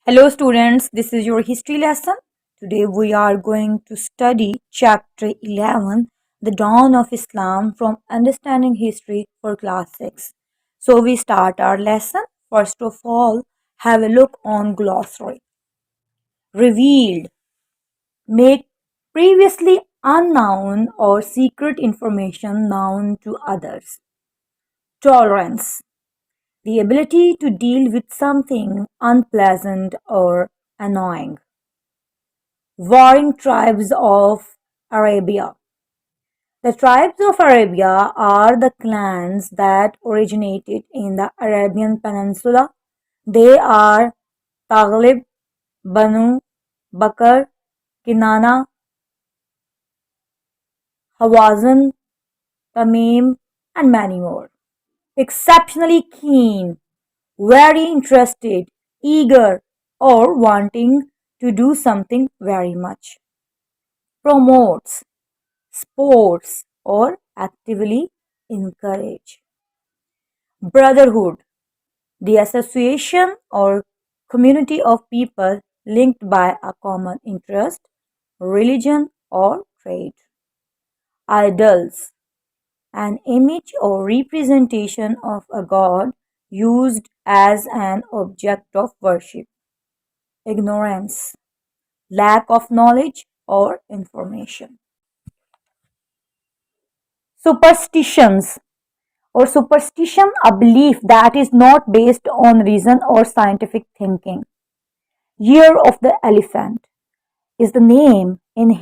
Hello students, this is your history lesson. Today we are going to study chapter 11, The Dawn of Islam from Understanding History for class 6. So we start our lesson. First of all, have a look on glossary. Revealed, make previously unknown or secret information known to others. Tolerance, the ability to deal with something unpleasant or annoying. Warring tribes of Arabia. The tribes of Arabia are the clans that originated in the Arabian Peninsula. They are Taghlib, Banu, Bakr, Kinana, Hawazin, Tamim, and many more. Exceptionally keen, very interested, eager, or wanting to do something very much. Promotes, sports, or actively encourage. Brotherhood, the association or community of people linked by a common interest, religion, or trade. Idols, an image or representation of a god used as an object of worship. Ignorance, lack of knowledge or information. Superstitions or superstition, a belief that is not based on reason or scientific thinking. Year of the Elephant is the name in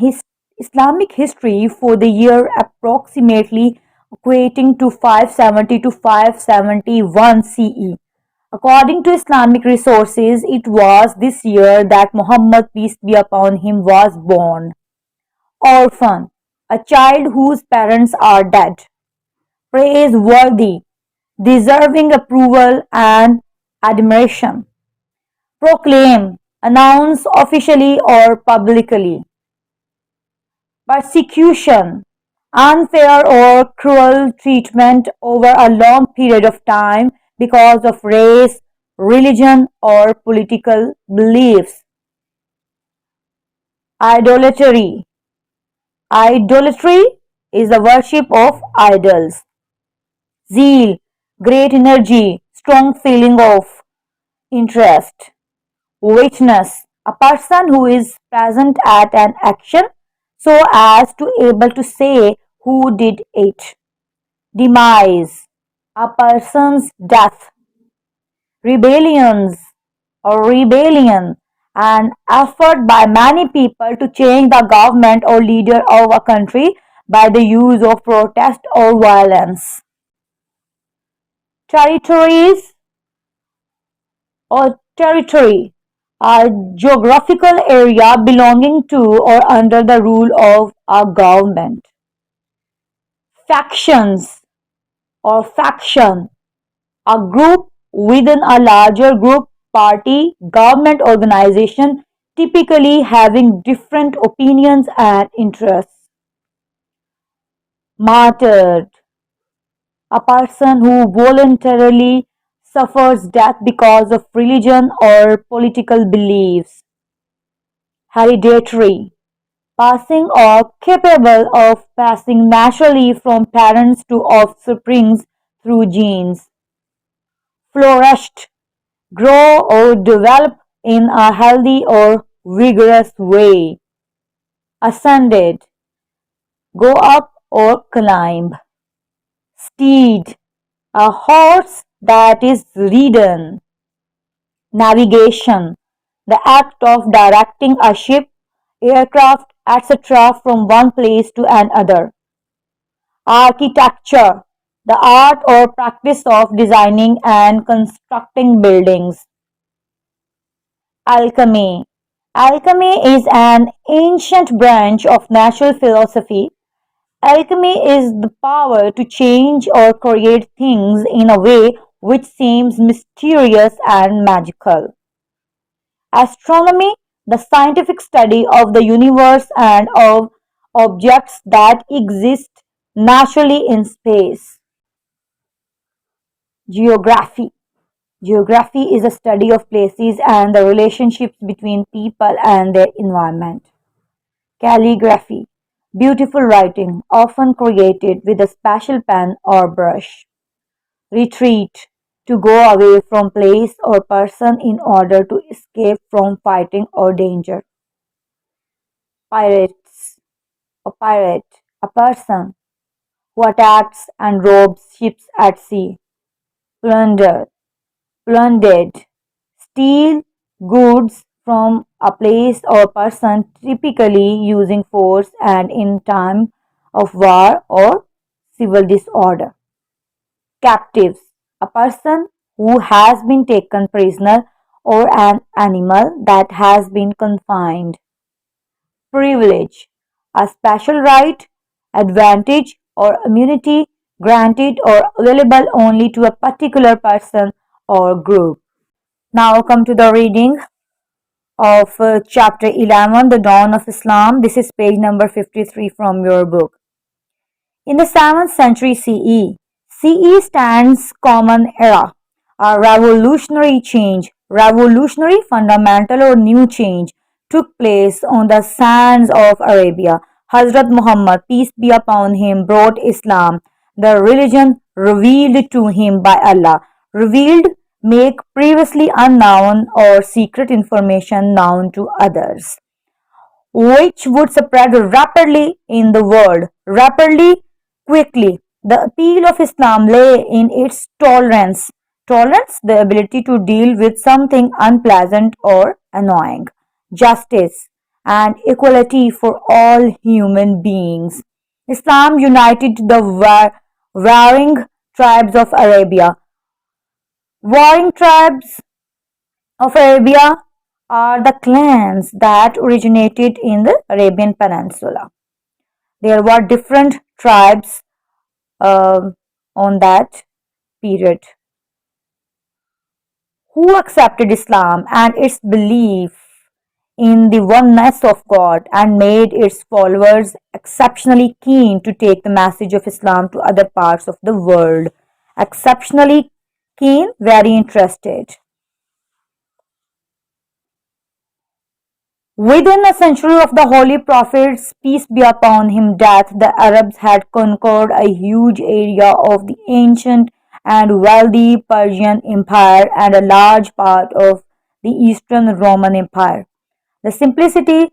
Islamic history for the year approximately equating to 570 to 571 CE. According to Islamic resources, it was this year that Muhammad, peace be upon him, was born. Orphan, a child whose parents are dead. Praiseworthy, deserving approval and admiration. Proclaim, announce officially or publicly. Persecution, unfair or cruel treatment over a long period of time because of race, religion, or political beliefs. Idolatry, idolatry is the worship of idols. Zeal, great energy, strong feeling of interest. Witness, a person who is present at an action so as to able to say who did it. Demise, a person's death. Rebellions or rebellion, an effort by many people to change the government or leader of a country by the use of protest or violence. Territories or territory, a geographical area belonging to or under the rule of a government. Factions or faction, a group within a larger group, party, government organization, typically having different opinions and interests. Martyred, a person who voluntarily suffers death because of religion or political beliefs. Hereditary, passing or capable of passing naturally from parents to offsprings through genes. Flourished, grow or develop in a healthy or vigorous way. Ascended, go up or climb. Steed, a horse that is ridden. Navigation, the act of directing a ship, aircraft, etc. from one place to another. Architecture, the art or practice of designing and constructing buildings. Alchemy. Alchemy is an ancient branch of natural philosophy. Alchemy is the power to change or create things in a way which seems mysterious and magical. Astronomy, the scientific study of the universe and of objects that exist naturally in space. Geography, Geography is the study of places and the relationships between people and their environment. Calligraphy, beautiful writing, often created with a special pen or brush. Retreat, to go away from place or person in order to escape from fighting or danger. Pirates, a pirate, a person who attacks and robs ships at sea. Plunder, plundered, steal goods from a place or person, typically using force and in time of war or civil disorder. Captives, a person who has been taken prisoner or an animal that has been confined. Privilege, a special right, advantage, or immunity granted or available only to a particular person or group. Now come to the reading of chapter 11, The Dawn of Islam. This is page number 53 from your book. In the 7th century CE, CE stands Common Era, a revolutionary change, revolutionary, fundamental or new change took place on the sands of Arabia. Hazrat Muhammad, peace be upon him, brought Islam, the religion revealed to him by Allah. Revealed, make previously unknown or secret information known to others, which would spread rapidly in the world, rapidly, quickly. The appeal of Islam lay in its tolerance. Tolerance, the ability to deal with something unpleasant or annoying. Justice and equality for all human beings. Islam united the warring tribes of Arabia. Warring tribes of Arabia are the clans that originated in the Arabian Peninsula. There were different tribes on that period who accepted Islam and its belief in the oneness of God and made its followers exceptionally keen to take the message of Islam to other parts of the world. Exceptionally keen, very interested. Within a century of the Holy Prophet's peace be upon him death, the Arabs had conquered a huge area of the ancient and wealthy Persian Empire and a large part of the Eastern Roman Empire. The simplicity,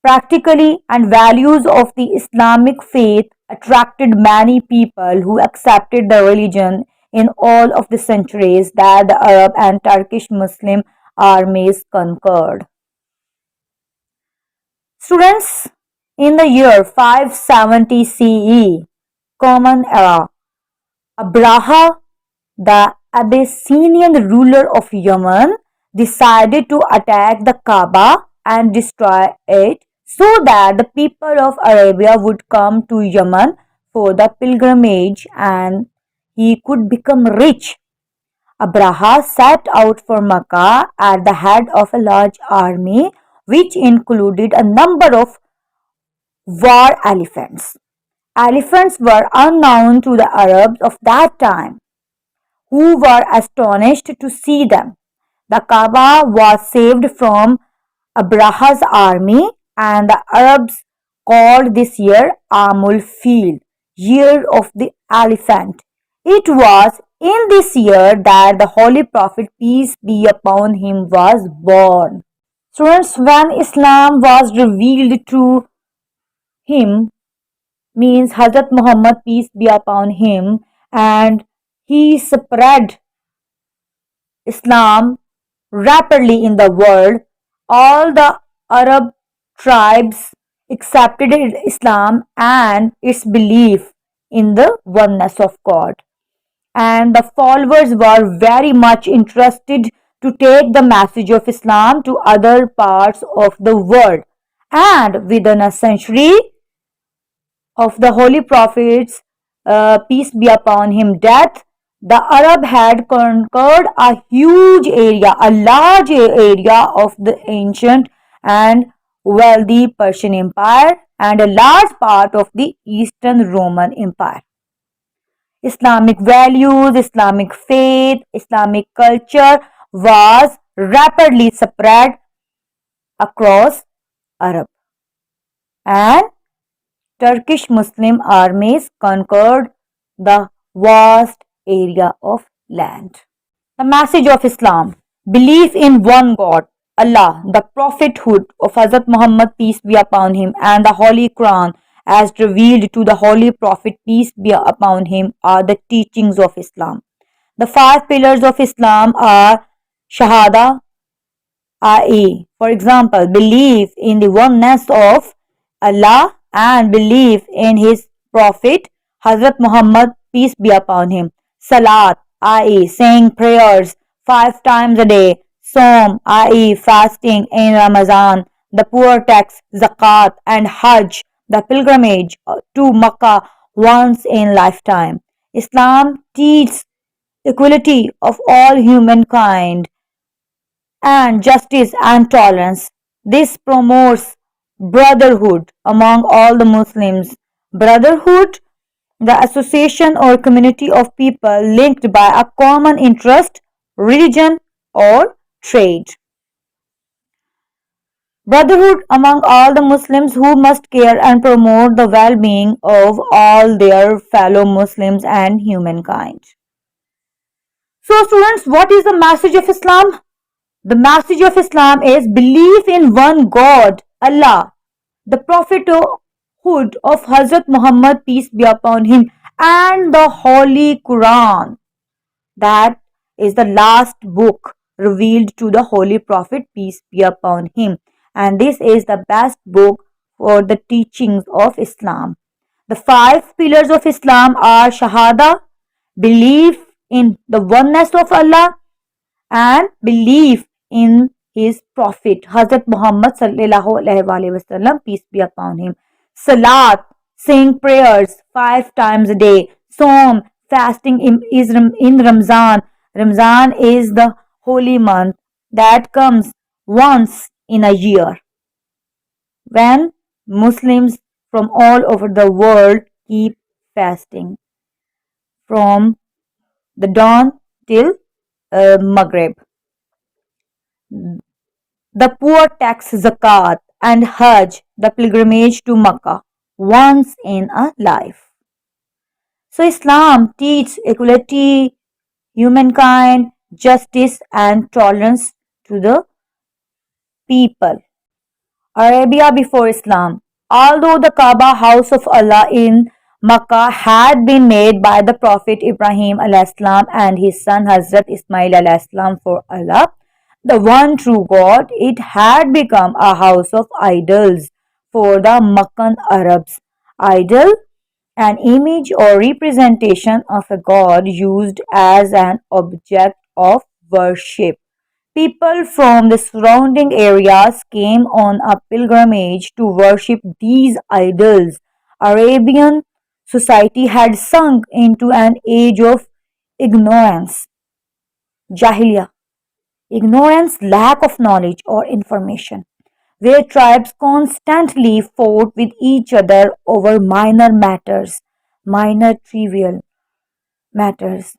practically, and values of the Islamic faith attracted many people who accepted the religion in all of the centuries that the Arab and Turkish Muslim armies conquered. Students, in the year 570 CE, Common Era, Abraha, the Abyssinian ruler of Yemen, decided to attack the Kaaba and destroy it so that the people of Arabia would come to Yemen for the pilgrimage and he could become rich. Abraha set out for Mecca at the head of a large army which included a number of war elephants. Elephants were unknown to the Arabs of that time, who were astonished to see them. The Kaaba was saved from Abraha's army, and the Arabs called this year Amul Fil, year of the elephant. It was in this year that the Holy Prophet, peace be upon him, was born. Students, when Islam was revealed to him, means Hazrat Muhammad, peace be upon him, and he spread Islam rapidly in the world. All the Arab tribes accepted Islam and its belief in the oneness of God. And the followers were very much interested to take the message of Islam to other parts of the world. And within a century of the Holy Prophet's peace be upon him death, the Arab had conquered a huge area, a large area of the ancient and wealthy Persian Empire and a large part of the Eastern Roman Empire. Islamic values, Islamic faith, Islamic culture was rapidly spread across Arab, and Turkish Muslim armies conquered the vast area of land. The message of Islam: belief in one God, Allah, the prophethood of Hazrat Muhammad, peace be upon him, and the Holy Quran as revealed to the Holy Prophet, peace be upon him, are the teachings of Islam. The five pillars of Islam are Shahada, i.e., for example, belief in the oneness of Allah and belief in His Prophet Hazrat Muhammad, peace be upon him. Salat, i.e., saying prayers 5 times a day. Som, i.e., fasting in Ramadan. The poor tax, zakat, and Hajj, the pilgrimage to Makkah once in lifetime. Islam teaches equality of all humankind and justice and tolerance. This promotes brotherhood among all the Muslims. Brotherhood, the association or community of people linked by a common interest, religion, or trade. Brotherhood among all the Muslims who must care and promote the well being of all their fellow Muslims and humankind. So, students, what is the message of Islam? The message of Islam is belief in one God, Allah, the prophethood of Hazrat Muhammad, peace be upon him, and the Holy Quran. That is the last book revealed to the Holy Prophet, peace be upon him. And this is the best book for the teachings of Islam. The five pillars of Islam are Shahada, belief in the oneness of Allah, and belief in his prophet Hazrat Muhammad sallallahu alaihi wasallam, peace be upon him. Salat, saying prayers 5 times a day. Som, fasting in Ramzan. Ramzan is the holy month that comes once in a year when Muslims from all over the world keep fasting from the dawn till Maghrib. The poor tax zakat and Hajj, the pilgrimage to Makkah, once in a life. So Islam teaches equality, humankind, justice and tolerance to the people. Arabia before Islam. Although the Kaaba, house of Allah in Makkah, had been made by the Prophet Ibrahim salam and his son Hazrat Ismail salam for Allah, the one true God, it had become a house of idols for the Meccan Arabs. Idol, an image or representation of a god used as an object of worship. People from the surrounding areas came on a pilgrimage to worship these idols. Arabian society had sunk into an age of ignorance, jahiliyyah, ignorance, lack of knowledge or information, where tribes constantly fought with each other over minor trivial matters,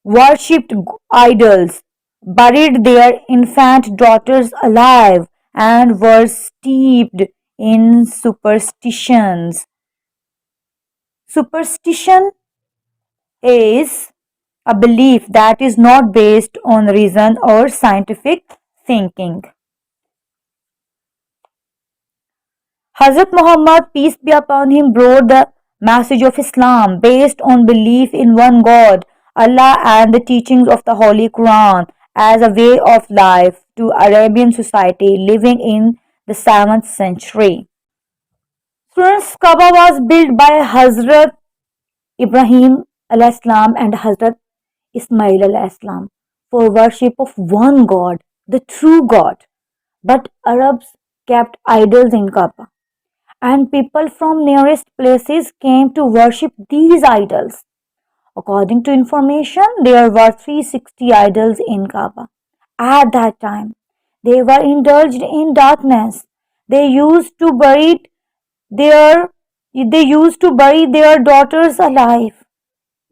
worshipped idols, buried their infant daughters alive, and were steeped in superstitions. Superstition is a belief that is not based on reason or scientific thinking. Hazrat Muhammad, peace be upon him, brought the message of Islam based on belief in one God, Allah, and the teachings of the Holy Quran as a way of life to Arabian society living in the 7th century. Students, Kaaba was built by Hazrat Ibrahim salam and Hazrat Ismail salam for worship of one God, the true God. But Arabs kept idols in Kaaba, and people from nearest places came to worship these idols. According to information, there were 360 idols in Kaaba. At that time, they were indulged in darkness. They used to bury their daughters alive.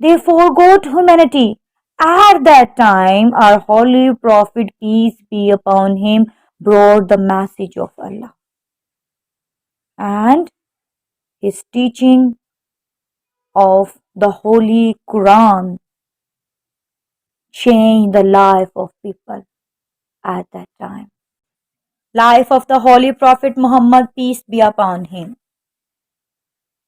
They forgot humanity. At that time, our holy prophet, peace be upon him, brought the message of Allah. And his teaching of the Holy Quran changed the life of people at that time. Life of the Holy Prophet Muhammad, peace be upon him.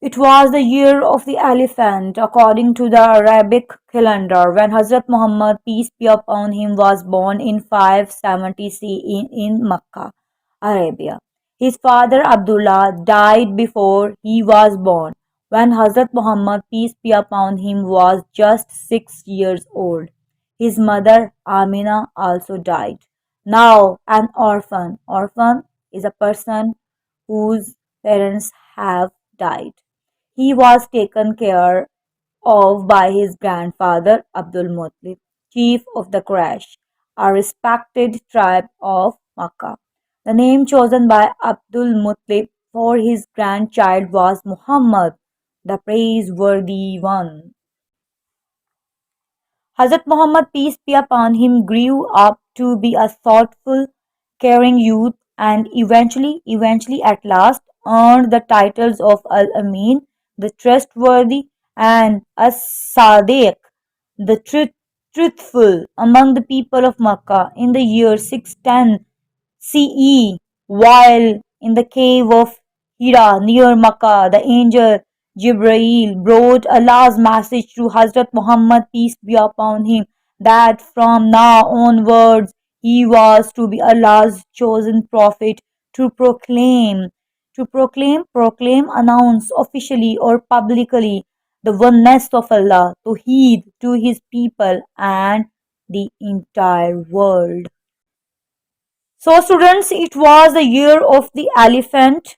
It was the year of the elephant, according to the Arabic calendar, when Hazrat Muhammad, peace be upon him, was born in 570 CE in Mecca, Arabia. His father Abdullah died before he was born, when Hazrat Muhammad, peace be upon him, was just 6 years old. His mother Amina also died. Now an orphan. Orphan is a person whose parents have died. He was taken care of by his grandfather Abdul Muttalib, chief of the Quraysh, a respected tribe of Makkah. The name chosen by Abdul Muttalib for his grandchild was Muhammad, the praiseworthy one. Hazrat Muhammad, peace be upon him, grew up to be a thoughtful, caring youth and eventually at last earned the titles of Al-Amin, the trustworthy, and As-Sadiq, the truthful, among the people of Makkah in the year 610 CE, while in the cave of Hira near Makkah, the angel Jibreel brought Allah's message to Hazrat Muhammad, peace be upon him, that from now onwards he was to be Allah's chosen prophet to proclaim, announce officially or publicly the oneness of Allah, to heed to his people and the entire world. So, students, it was the year of the elephant,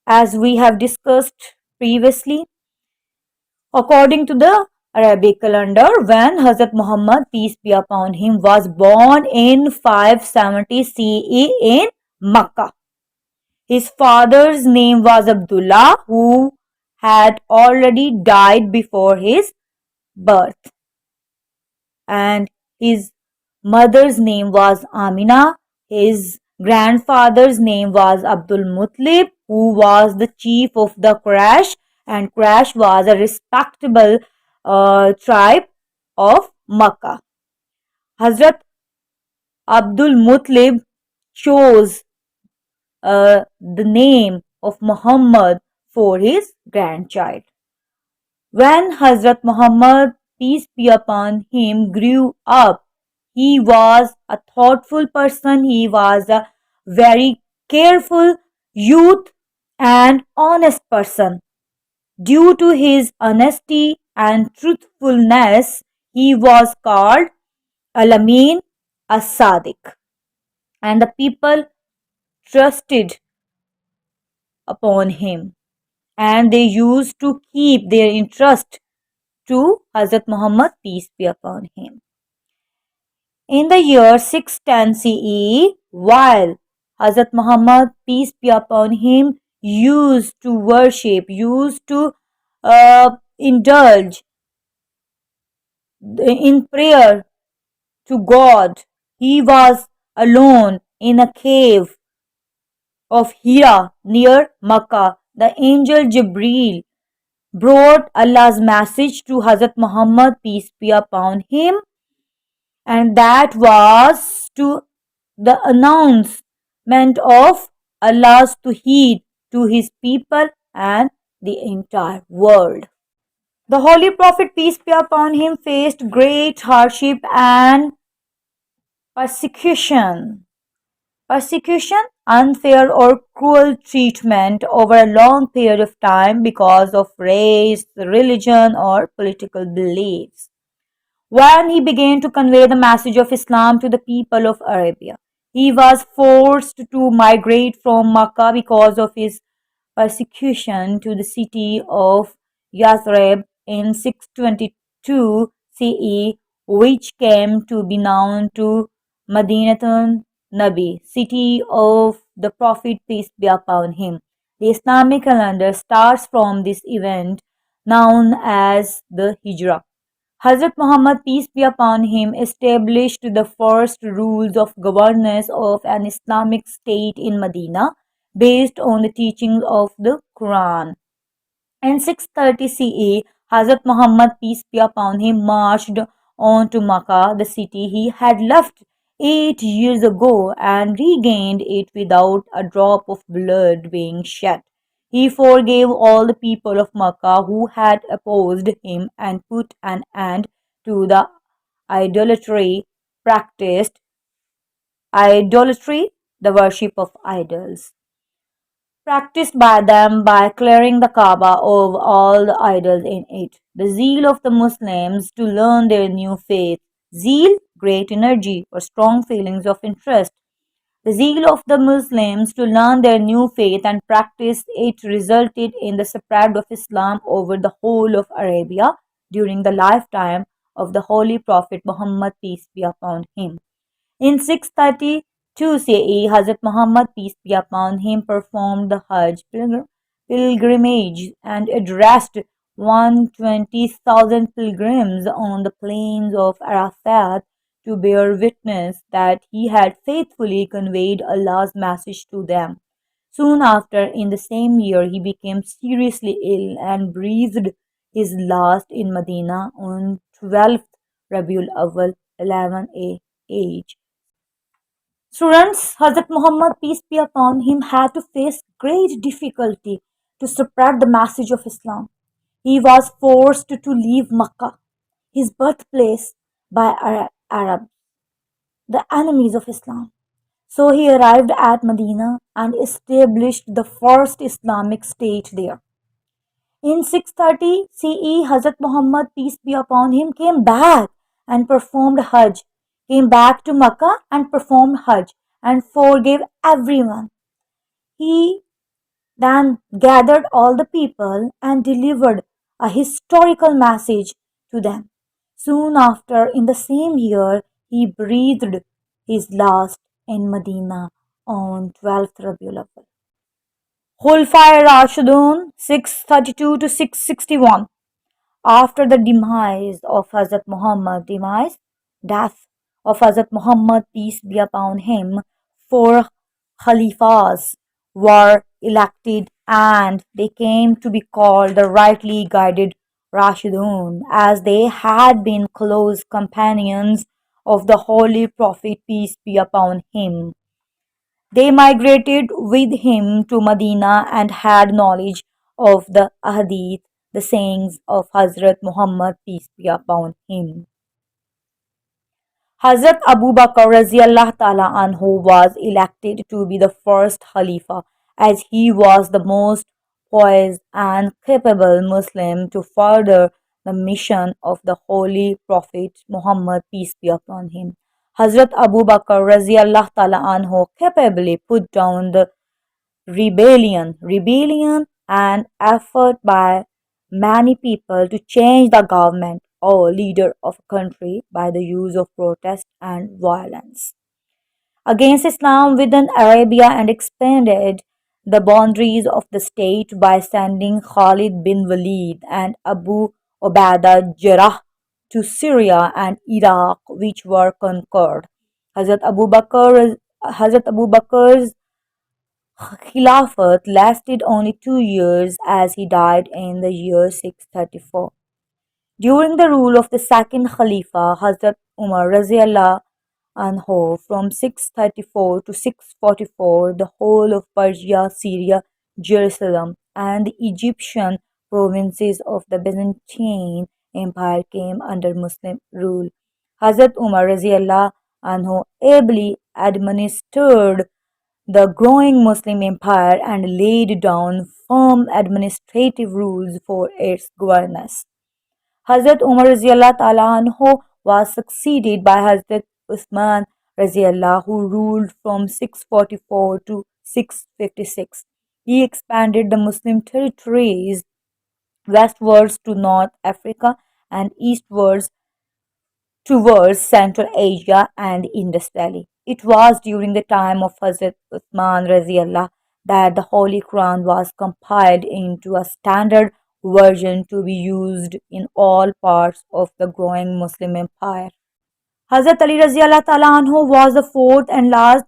as we have discussed previously, according to the Arabic calendar, when Hazrat Muhammad, peace be upon him, was born in 570 CE in Makkah. His father's name was Abdullah, who had already died before his birth, and his mother's name was Amina. His grandfather's name was Abdul Muttalib, who was the chief of the Quraysh, and Quraysh was a respectable tribe of Makkah. Hazrat Abdul Muttalib chose the name of Muhammad for his grandchild. When Hazrat Muhammad, peace be upon him, grew up, he was a thoughtful person, he was a very careful youth and honest person. Due to his honesty and truthfulness, he was called Al-Amin As-Sadiq, and the people trusted upon him, and they used to keep their entrust to Hazrat Muhammad, peace be upon him. In the year 610 CE, while Hazrat Muhammad, peace be upon him, used to worship, used to indulge in prayer to God, he was alone in a cave of Hira near Makkah. The angel Jibreel brought Allah's message to Hazrat Muhammad, peace be upon him, and that was to the announcement of Allah's tawheed to his people and the entire world. The Holy Prophet, peace be upon him, faced great hardship and persecution. Persecution, unfair or cruel treatment over a long period of time because of race, religion, or political beliefs. When he began to convey the message of Islam to the people of Arabia, he was forced to migrate from Makkah because of his persecution to the city of Yathrib in 622 CE, which came to be known to Madinatun Nabi, city of the Prophet, peace be upon him. The Islamic calendar starts from this event known as the Hijrah. Hazrat Muhammad, peace be upon him, established the first rules of governance of an Islamic state in Medina based on the teachings of the Quran. In 630 CE, Hazrat Muhammad, peace be upon him, marched on to Makkah, the city he had left 8 years ago, and regained it without a drop of blood being shed. He forgave all the people of Makkah who had opposed him and put an end to the idolatry practiced, idolatry, the worship of idols practiced by them by clearing the Kaaba of all the idols in it. The zeal of the Muslims to learn their new faith. Zeal, great energy or strong feelings of interest. The zeal of the Muslims to learn their new faith and practice it resulted in the spread of Islam over the whole of Arabia during the lifetime of the Holy Prophet Muhammad, peace be upon him. In 632 CE, Hazrat Muhammad, peace be upon him, performed the Hajj pilgrimage and addressed 120,000 pilgrims on the plains of Arafat to bear witness that he had faithfully conveyed Allah's message to them. Soon after, in the same year, he became seriously ill and breathed his last in Medina on 12th Rabiul Awwal 11 age. Students, Hazrat Muhammad, peace be upon him, had to face great difficulty to spread the message of Islam. He was forced to leave Makkah, his birthplace, by Arabs, the enemies of Islam. So he arrived at Medina and established the first Islamic state there. In 630 CE, Hazrat Muhammad, peace be upon him, came back and performed Hajj, came back to Makkah and performed Hajj and forgave everyone. He then gathered all the people and delivered a historical message to them. Soon after, in the same year, he breathed his last in Medina on 12th Rabiul Awwal. Khulafai Rashidun 632 to 661. After the death of Hazrat Muhammad, peace be upon him, four Khalifas were elected and they came to be called the rightly guided Rashidun, as they had been close companions of the Holy Prophet, peace be upon him. They migrated with him to Medina and had knowledge of the ahadith, the sayings of Hazrat Muhammad, peace be upon him. Hazrat Abu Bakr Raziallah Ta'ala Anhu was elected to be the first Khalifa, as he was the most poised and capable Muslim to further the mission of the Holy Prophet Muhammad, peace be upon him. Hazrat Abu Bakr Raziallah Ta'ala Anhu capably put down the rebellion and effort by many people to change the government or leader of a country by the use of protest and violence against Islam within Arabia and expanded the boundaries of the state by sending Khalid bin Walid and Abu Ubaidah Jarrah to Syria and Iraq, which were conquered. Hazrat Abu Bakr's Khilafat lasted only 2 years as he died in the year 634. During the rule of the second Khalifa, Hazrat Umar Raziallah Anhu, from 634 to 644, the whole of Persia, Syria, Jerusalem, and the Egyptian provinces of the Byzantine Empire came under Muslim rule. Hazrat Umar Raziallah Anhu ably administered the growing Muslim empire and laid down firm administrative rules for its governance. Hazrat Umar Raziallah Ta'ala Anhu was succeeded by Hazrat Uthman Raziallah, who ruled from 644 to 656. He expanded the Muslim territories westwards to North Africa and eastwards towards Central Asia and Indus Valley. It was during the time of Hazrat Uthman Raziallah that the Holy Quran was compiled into a standard version to be used in all parts of the growing Muslim empire. Hazrat Ali Raziallah Ta'ala Anhu was the fourth and last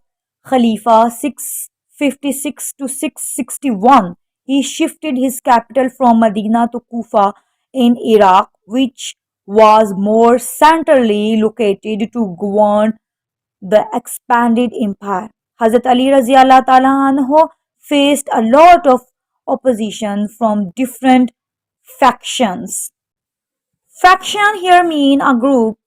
Khalifa, 656 to 661. He shifted his capital from Medina to Kufa in Iraq, which was more centrally located to govern the expanded empire. Hazrat Ali Raziallah Ta'ala Anhu faced a lot of opposition from different factions. Faction here mean a group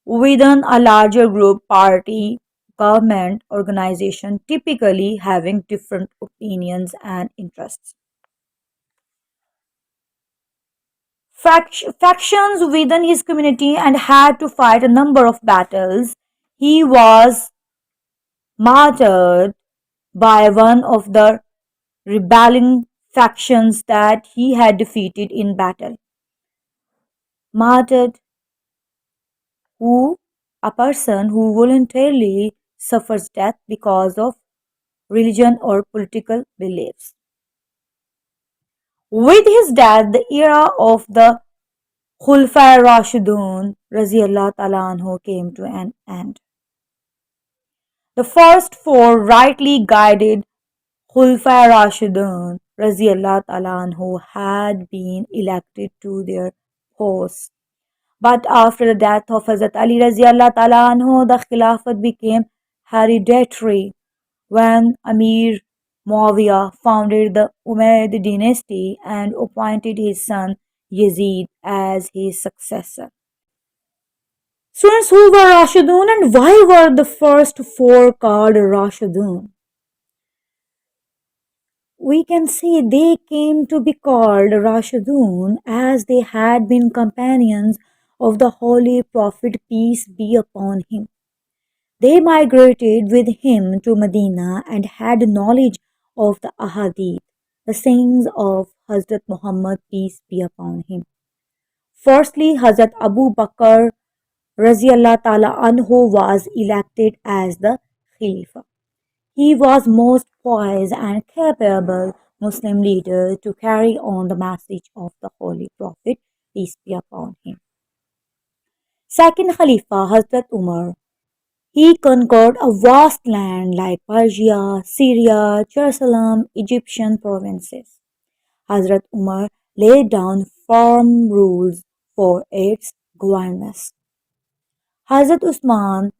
within a larger group, party, government, organization, typically having different opinions and interests. Factions within his community and had to fight a number of battles. He was martyred by one of the rebelling factions that he had defeated in battle. Martyred who a person who voluntarily suffers death because of religion or political beliefs. With his death, the era of the Khulafai Rashidun Raziyallahu Ta'ala Anhu came to an end. The first four rightly guided Khulafai Rashidun Raziyallahu Ta'ala Anhu had been elected to their posts. But after the death of Hazrat Ali Raziallah Ta'ala Anhu, the Khilafat became hereditary when Amir Muawiyah founded the Umayyad dynasty and appointed his son Yazid as his successor. Students, who were Rashidun and why were the first four called Rashidun? We can see they came to be called Rashidun as they had been companions of the Holy Prophet, peace be upon him. They migrated with him to Medina and had knowledge of the Ahadith, the sayings of Hazrat Muhammad, peace be upon him. Firstly, Hazrat Abu Bakr Raziallah Ta'ala Anhu was elected as the Khalifa. He was most poised and capable Muslim leader to carry on the message of the Holy Prophet, peace be upon him. Second Khalifa, Hazrat Umar. He conquered a vast land like Persia, Syria, Jerusalem, Egyptian provinces. Hazrat Umar laid down firm rules for its governance. Hazrat Usman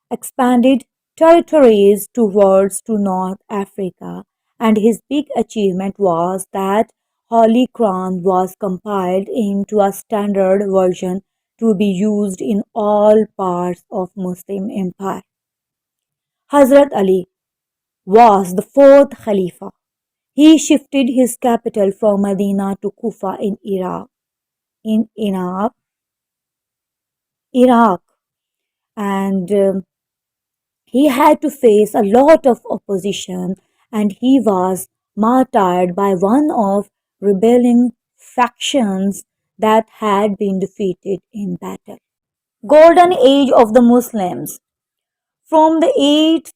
expanded territories towards to North Africa, and his big achievement was that Holy Quran was compiled into a standard version to be used in all parts of Muslim empire. Hazrat Ali was the fourth Khalifa. He shifted his capital from Medina to Kufa in Iraq, and he had to face a lot of opposition, and he was martyred by one of rebelling factions that had been defeated in battle. Golden Age of the Muslims. From the 8th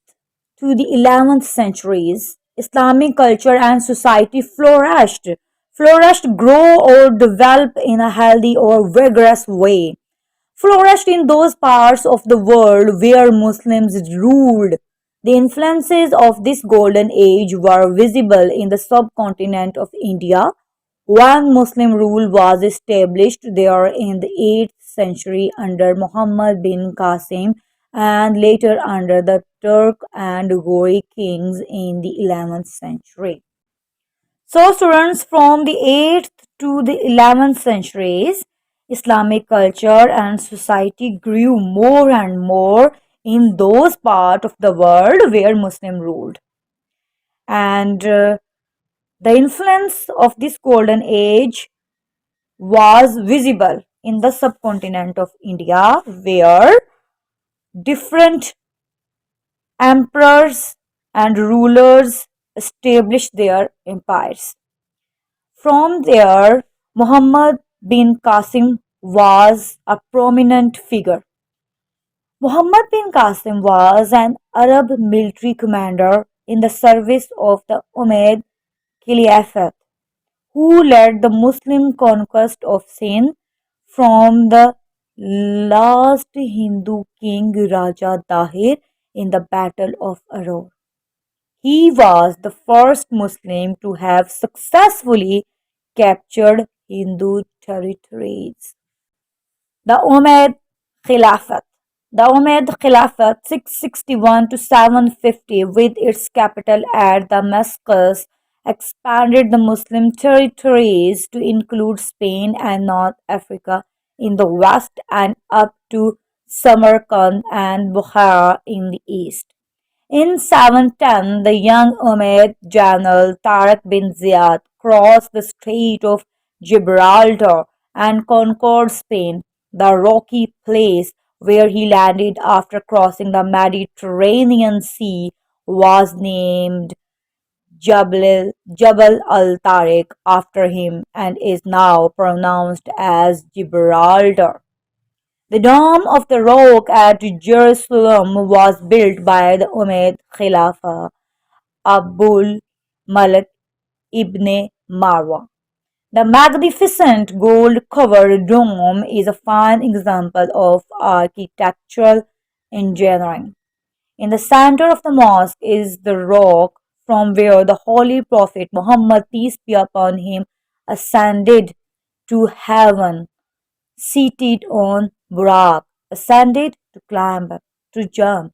to the 11th centuries, Islamic culture and society flourished, grow or develop in a healthy or vigorous way, flourished in those parts of the world where Muslims ruled. The influences of this golden age were visible in the subcontinent of India. One Muslim rule was established there in the 8th century under Muhammad bin Qasim and later under the Turk and Ghori kings in the 11th century. So students, from the 8th to the 11th centuries, Islamic culture and society grew more and more in those parts of the world where Muslim ruled. And the influence of this golden age was visible in the subcontinent of India, where different emperors and rulers established their empires. From there, Muhammad bin Qasim was a prominent figure. Muhammad bin Qasim was an Arab military commander in the service of the Umayyad Caliphate who led the Muslim conquest of Sindh from the last Hindu king Raja Dahir in the Battle of Aror. He was the first Muslim to have successfully captured Hindu territories. The Umayyad Khilafat. The Umayyad Khilafat 661 to 750 with its capital at Damascus expanded the Muslim territories to include Spain and North Africa in the west and up to Samarkand and Bukhara in the east. In 710, the young Umayyad general Tariq bin Ziyad crossed the Strait of Gibraltar and conquered Spain. The rocky place where he landed after crossing the Mediterranean Sea was named Jabal al-Tariq after him and is now pronounced as Gibraltar. The Dome of the Rock at Jerusalem was built by the Umayyad Khalifa Abul Malik ibn Marwan. The magnificent gold-covered dome is a fine example of architectural engineering. In the center of the mosque is the rock from where the Holy Prophet Muhammad, peace be upon him, ascended to heaven, seated on Burak, ascended to climb, to jump.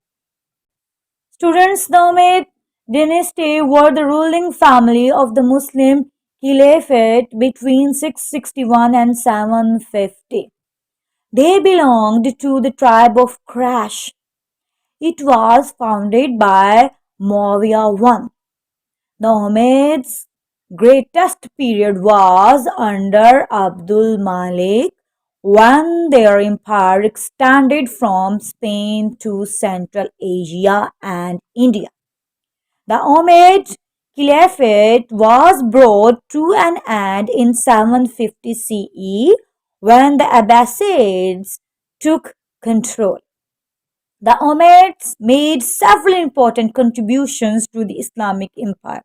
Students, the Umayyad dynasty were the ruling family of the Muslim Caliphate between 661 and 750. They belonged to the tribe of Quraysh. It was founded by Muawiyah I. The Umayyads' greatest period was under Abdul Malik when their empire extended from Spain to Central Asia and India. The Umayyad Caliphate was brought to an end in 750 CE when the Abbasids took control. The Umayyads made several important contributions to the Islamic Empire.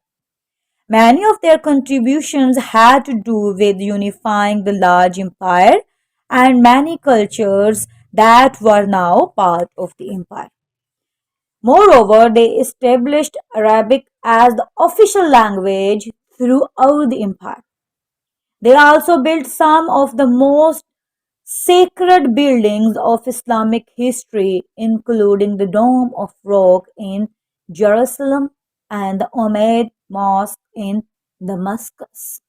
Many of their contributions had to do with unifying the large empire and many cultures that were now part of the empire. Moreover, they established Arabic as the official language throughout the empire. They also built some of the most sacred buildings of Islamic history, including the Dome of Rock in Jerusalem and the Umayyad Mosque in Damascus.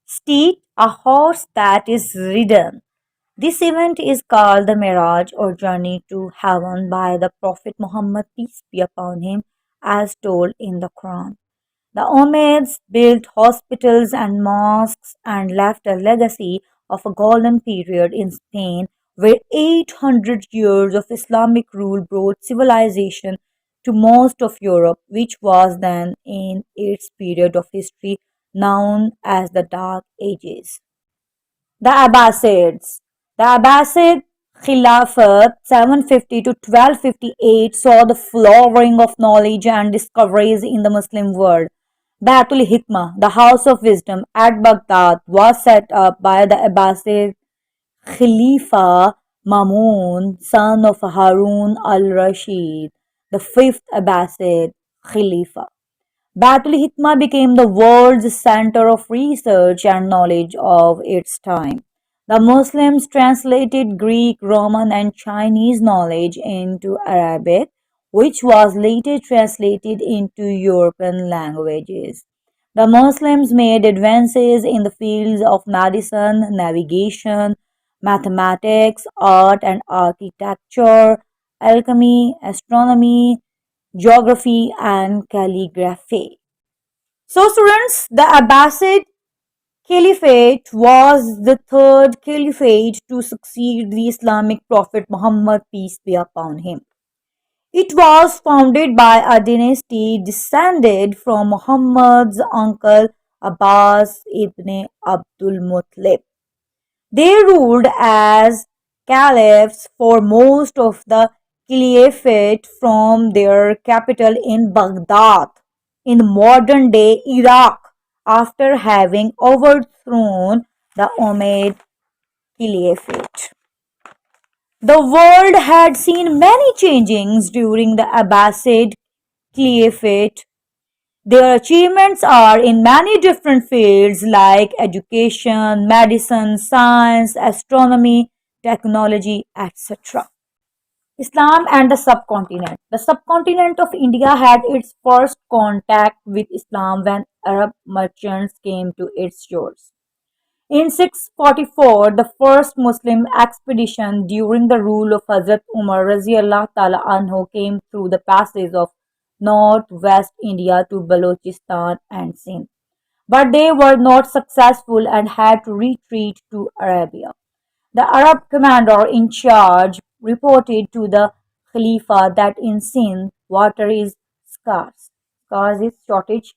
Steed, a horse that is ridden. This event is called the Miraj or journey to heaven by the Prophet Muhammad, peace be upon him, as told in the Quran. The Umayyads built hospitals and mosques and left a legacy of a golden period in Spain where 800 years of Islamic rule brought civilization to most of Europe, which was then in its period of history known as the Dark Ages. The Abbasids. The Abbasid Khilafat 750 to 1258 saw the flowering of knowledge and discoveries in the Muslim world. Baitul Hikmah, the House of Wisdom at Baghdad, was set up by the Abbasid Khalifa Mamun, son of Harun al-Rashid, the fifth Abbasid Khalifa. Baitul Hikmah became the world's center of research and knowledge of its time. The Muslims translated Greek, Roman, and Chinese knowledge into Arabic, which was later translated into European languages. The Muslims made advances in the fields of medicine, navigation, mathematics, art and architecture, alchemy, astronomy, geography, and calligraphy. So, students, the Abbasid Caliphate was the third caliphate to succeed the Islamic Prophet Muhammad, peace be upon him. It was founded by a dynasty descended from Muhammad's uncle Abbas ibn Abdul Muttalib. They ruled as caliphs for most of the caliphate from their capital in Baghdad in modern day Iraq after having overthrown the Umayyad Caliphate. The world had seen many changings during the Abbasid Caliphate. Their achievements are in many different fields like education, medicine, science, astronomy, technology, etc. Islam and the subcontinent. The subcontinent of India had its first contact with Islam when Arab merchants came to its shores. In 644, the first Muslim expedition during the rule of Hazrat Umar Raziallahu Ta'ala Anhu came through the passes of northwest India to Balochistan and Sindh. But they were not successful and had to retreat to Arabia. The Arab commander in charge reported to the Khalifa that in Sindh water is scarce. Scarce is shortage.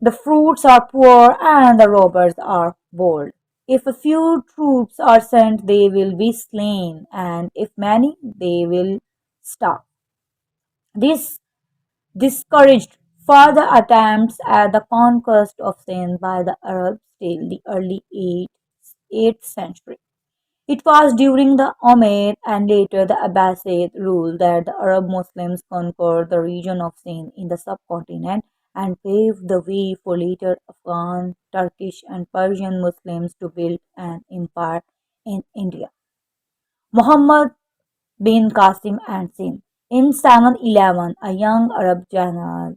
The fruits are poor and the robbers are bold. If a few troops are sent, they will be slain, and if many, they will starve. This discouraged further attempts at the conquest of Sindh by the Arabs till the early 8th century. It was during the Umayyad and later the Abbasid rule that the Arab Muslims conquered the region of Sindh in the subcontinent and paved the way for later Afghan, Turkish, and Persian Muslims to build an empire in India. Muhammad bin Qasim and Sindh. In 711, a young Arab general,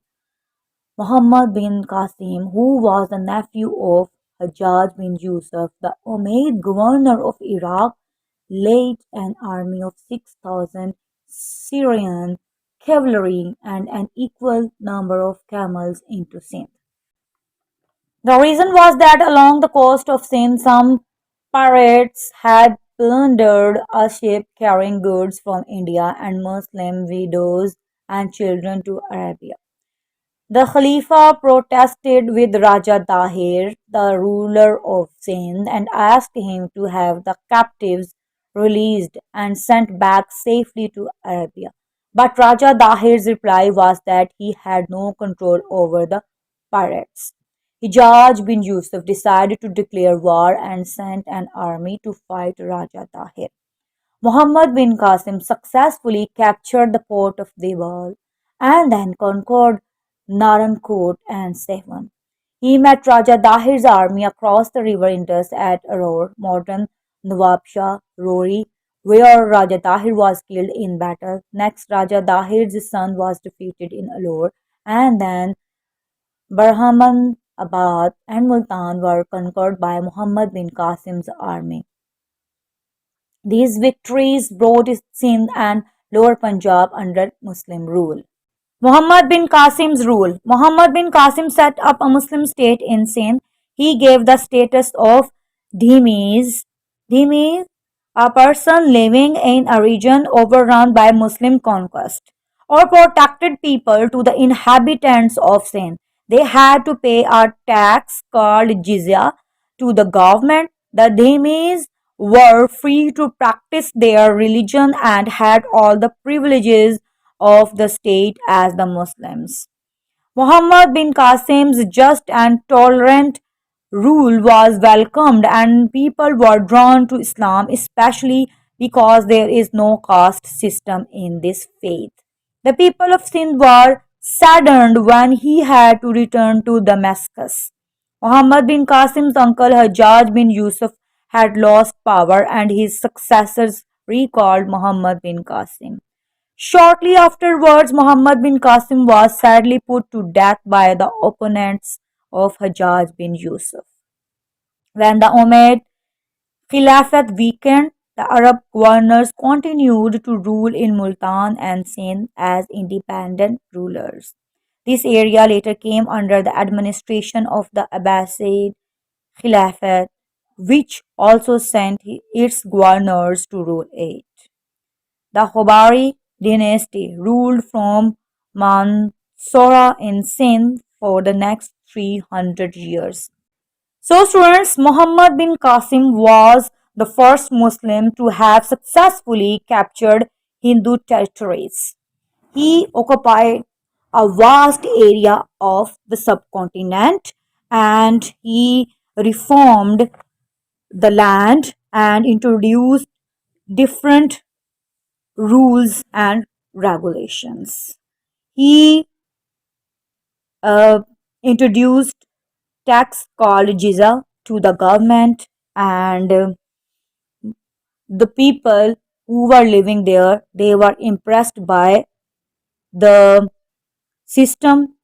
Muhammad bin Qasim, who was the nephew of Hajjaj bin Yusuf, the Umayyad governor of Iraq, led an army of 6,000 Syrian cavalry and an equal number of camels into Sindh. The reason was that along the coast of Sindh, some pirates had plundered a ship carrying goods from India and Muslim widows and children to Arabia. The Khalifa protested with Raja Dahir, the ruler of Sindh, and asked him to have the captives released and sent back safely to Arabia. But Raja Dahir's reply was that he had no control over the pirates. Hijaz bin Yusuf decided to declare war and sent an army to fight Raja Dahir. Muhammad bin Qasim successfully captured the port of Dewal and then conquered Narankot and Sevan. He met Raja Dahir's army across the river Indus at Aror, modern Nawabshah, Rori, where Raja Dahir was killed in battle. Next, Raja Dahir's son was defeated in Alor, and then Barhamanabad and Multan were conquered by Muhammad bin Qasim's army. These victories brought Sindh and Lower Punjab under Muslim rule. Muhammad bin Qasim's rule. Muhammad bin Qasim set up a Muslim state in Sindh. He gave the status of Dhimis, a person living in a region overrun by Muslim conquest, or protected people to the inhabitants of Sindh. They had to pay a tax called jizya to the government. The Dhimis were free to practice their religion and had all the privileges of the state as the Muslims. Muhammad bin Qasim's just and tolerant rule was welcomed and people were drawn to Islam, especially because there is no caste system in this faith. The people of Sindh were saddened when he had to return to Damascus. Muhammad bin Qasim's uncle Hajjaj bin Yusuf had lost power and his successors recalled Muhammad bin Qasim. Shortly afterwards, Muhammad bin Qasim was sadly put to death by the opponents of Hajjaj bin Yusuf. When the Umayyad Khilafat weakened, the Arab governors continued to rule in Multan and Sindh as independent rulers. This area later came under the administration of the Abbasid Khilafat, which also sent its governors to rule it. The Hobari dynasty ruled from Mansoura in Sindh for the next 300 years. So students, Muhammad bin Qasim was the first Muslim to have successfully captured Hindu territories. He occupied a vast area of the subcontinent and he reformed the land and introduced different rules and regulations. He uh, introduced tax called jizya to the government, and the people who were living there, they were impressed by the system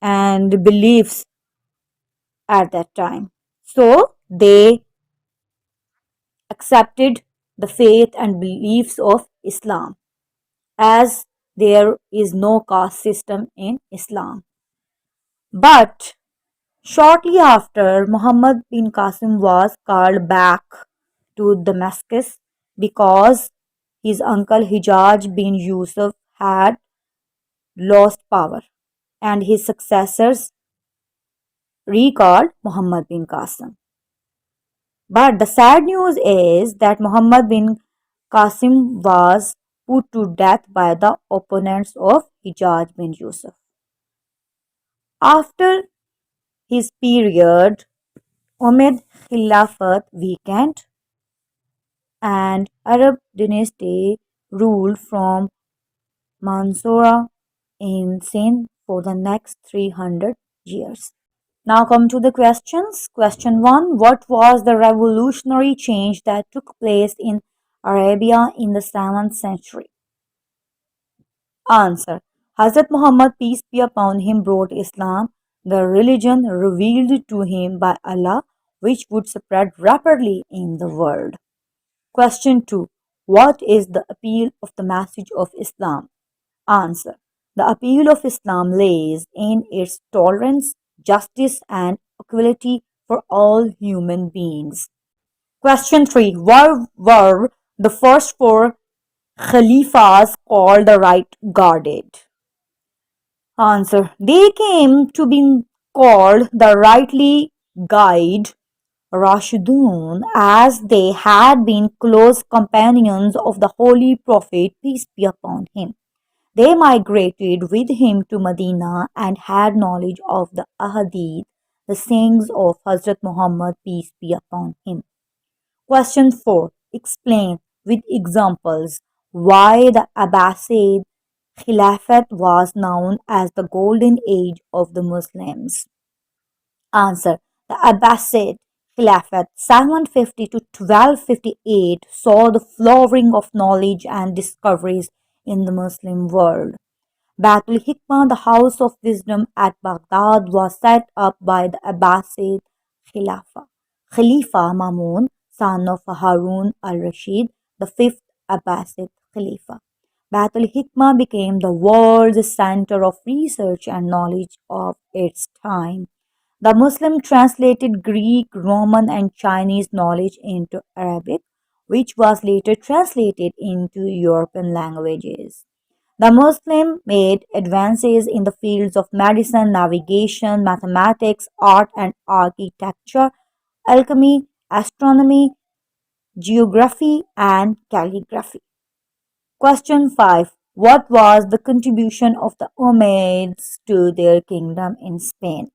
and beliefs at that time. So they accepted the faith and beliefs of Islam, as there is no caste system in Islam. But shortly after, Muhammad bin Qasim was called back to Damascus because his uncle Hijaz bin Yusuf had lost power, and his successors recalled Muhammad bin Qasim. But the sad news is that Muhammad bin Qasim was put to death by the opponents of Hijaz bin Yusuf. After his period, Umayyad Khilafat weakened and Arab dynasty ruled from Mansoura in Sindh for the next 300 years. Now come to the questions. Question 1. What was the revolutionary change that took place in Arabia in the 7th century? Answer. Hazrat Muhammad, peace be upon him, brought Islam, the religion revealed to him by Allah, which would spread rapidly in the world. Question 2. What is the appeal of the message of Islam? Answer. The appeal of Islam lays in its tolerance, justice, and equality for all human beings. Question 3. Why were the first four Khalifas called the right guarded? Answer. They came to be called the rightly guide Rashidun, as they had been close companions of the Holy Prophet, peace be upon him. They migrated with him to Medina and had knowledge of the ahadith, the sayings of Hazrat Muhammad, peace be upon him. Question 4. Explain with examples why the Abbasid Khilafat was known as the golden age of the Muslims. Answer. The Abbasid Khilafat 750 to 1258 saw the flowering of knowledge and discoveries in the Muslim world. Batul Hikmah, the house of wisdom at Baghdad, was set up by the Abbasid Khalifa Mamun, son of Harun al-Rashid, the fifth Abbasid Khalifa. Batul Hikmah became the world's center of research and knowledge of its time. The Muslim translated Greek, Roman, and Chinese knowledge into Arabic, which was later translated into European languages. The Muslim made advances in the fields of medicine, navigation, mathematics, art and architecture, alchemy, astronomy, geography, and calligraphy. Question 5. What was the contribution of the Umayyads to their kingdom in Spain?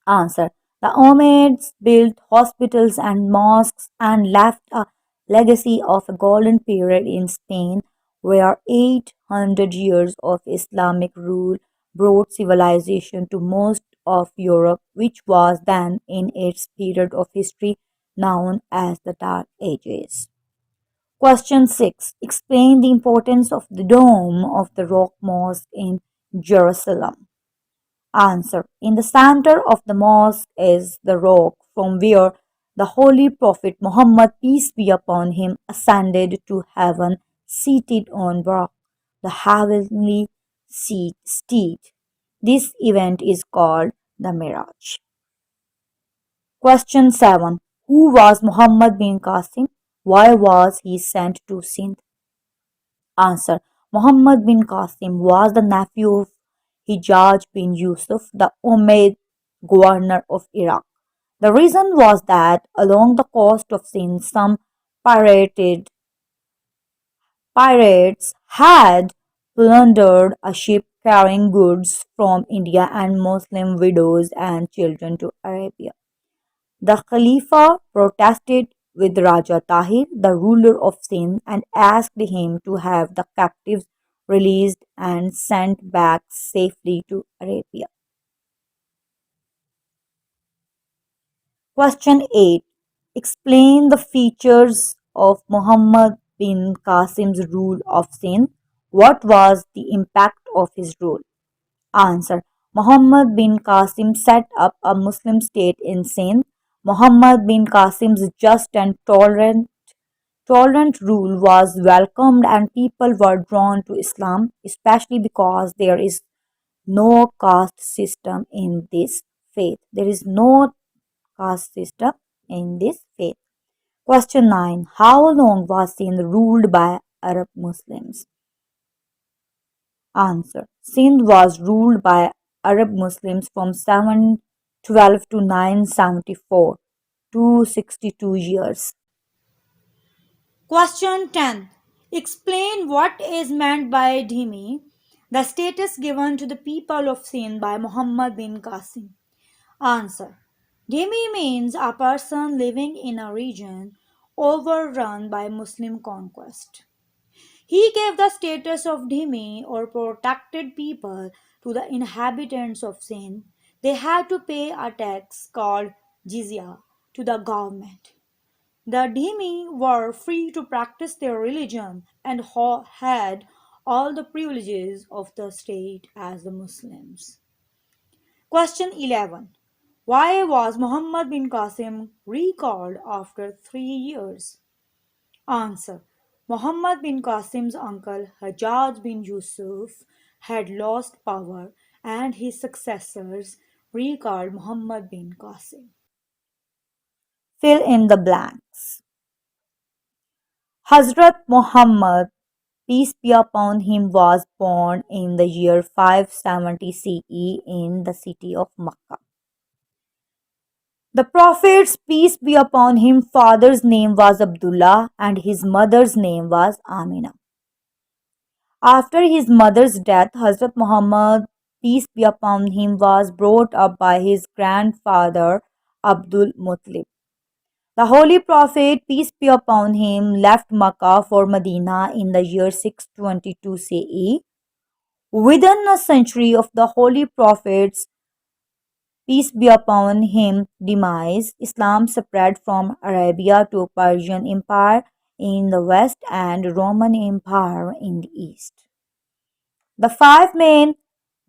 Answer. The Umayyads built hospitals and mosques and left a legacy of a golden period in Spain where 800 years of Islamic rule brought civilization to most of Europe, which was then in its period of history known as the Dark Ages. Question 6. Explain the importance of the Dome of the Rock Mosque in Jerusalem. Answer. In the center of the mosque is the rock from where the Holy Prophet Muhammad, peace be upon him, ascended to heaven seated on Buraq, the heavenly steed. This event is called the Miraj. Question 7. Who was Muhammad bin Qasim? Why was he sent to Sindh? Answer. Muhammad bin Qasim was the nephew of Hijaz bin Yusuf, the Umayyad governor of Iraq. The reason was that along the coast of Sindh, some pirates had plundered a ship carrying goods from India and Muslim widows and children to Arabia. The Khalifa protested with Raja Tahir, the ruler of Sindh, and asked him to have the captives released and sent back safely to Arabia. Question 8. Explain the features of Muhammad bin Qasim's rule of Sindh. What was the impact of his rule? Answer. Muhammad bin Qasim set up a Muslim state in Sindh. Muhammad bin Qasim's just and tolerant rule was welcomed and people were drawn to Islam, especially because there is no caste system in this faith. There is no caste system in this faith. Question 9. How long was Sindh ruled by Arab Muslims? Answer. Sindh was ruled by Arab Muslims from 712 to 974, 262 years. Question 10. Explain what is meant by dhimmi, the status given to the people of Sindh by Muhammad bin Qasim. Answer. Dhimmi means a person living in a region overrun by Muslim conquest. He gave the status of dhimmi or protected people to the inhabitants of Sindh. They had to pay a tax called jizya to the government. The dhimmi were free to practice their religion and had all the privileges of the state as the Muslims. Question 11. Why was Muhammad bin Qasim recalled after 3 years? Answer. Muhammad bin Qasim's uncle Hajjaj bin Yusuf had lost power and his successors recalled Muhammad bin Qasim. Fill in the blanks. Hazrat Muhammad, peace be upon him, was born in the year 570 CE in the city of Makkah. The Prophet's peace be upon him father's name was Abdullah and his mother's name was Amina. After his mother's death, Hazrat Muhammad, peace be upon him, was brought up by his grandfather Abdul Muttalib. The Holy Prophet, peace be upon him, left Makkah for Medina in the year 622 CE. Within a century of the Holy Prophet's, peace be upon him, demise, Islam spread from Arabia to Persian Empire in the west and Roman Empire in the east. The five main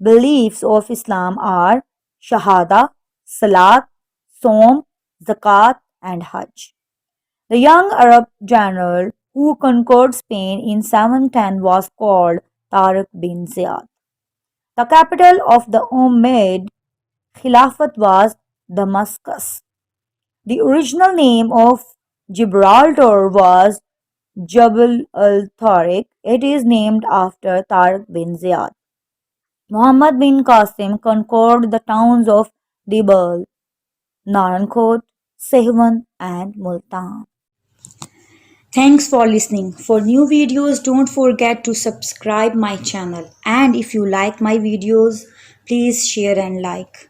beliefs of Islam are Shahada, Salat, Som, Zakat, and Hajj. The young Arab general who conquered Spain in 710 was called Tariq bin Ziyad. The capital of the Umayyad Khilafat was Damascus. The original name of Gibraltar was Jabal al-Tariq. It is named after Tariq bin Ziyad. Muhammad bin Qasim conquered the towns of Dibal, Narankot, Sehwan, and Multan. Thanks for listening. For new videos, don't forget to subscribe my channel. And if you like my videos, please share and like.